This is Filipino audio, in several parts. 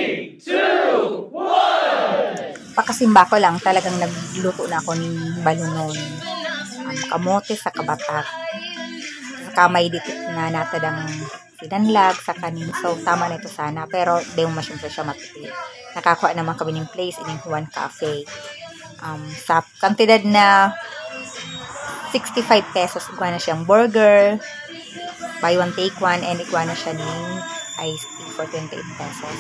3, 2, 1! Pakasimba ko lang, talagang nagluto na ako ng balunon. Kamote sa kabatak. Sa kamay dito na natadang sinanlag sa kanin. So, tama na ito sana. Pero, di mo masyempre siya matipid. Nakakuha naman kami ng place in Juan Cafe. Sa kantidad na 65 pesos, iguana siyang burger, buy one take one, and iguana siya ng iced tea for 28 pesos.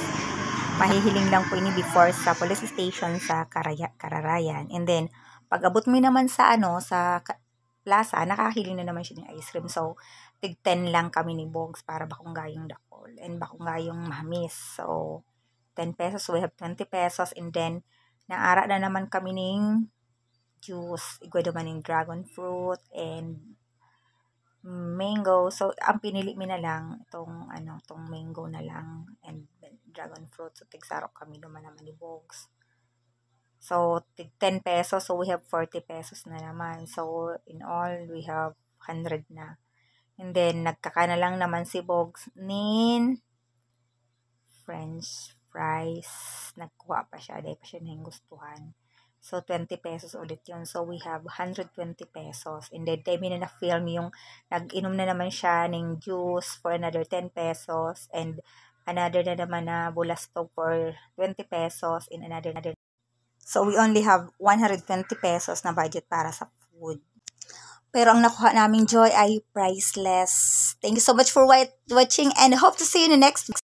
Mahihiling lang po ini before sa police station sa Kararayan. And then, pag abot mo naman sa sa plaza, nakahiling na naman siya ng ice cream. So, tig 10 lang kami ni Bogs para bakunggayong dakol and bakunggayong mamis. So, 10 pesos, we have 20 pesos. And then, naara na naman kami ng juice. Igwa naman ng dragon fruit and mango. So, ang pinili mi na lang itong itong mango na lang and dragon fruit. So, tigsarok kami naman ni Bogs. So, tig 10 pesos. So, we have 40 pesos na naman. So, in all, we have 100 na. And then, nagkaka na lang naman si Bogs nin French fries. Nagkuha pa siya. Dahil pa siya nahingustuhan. So, 20 pesos ulit yun. So, we have 120 pesos. And then, tayo na na-film yung nag-inom na naman siya ng juice for another 10 pesos. And another na naman na bulastog for 20 pesos. And another. So, we only have 120 pesos na budget para sa food. Pero ang nakuha naming joy ay priceless. Thank you so much for watching and hope to see you in the next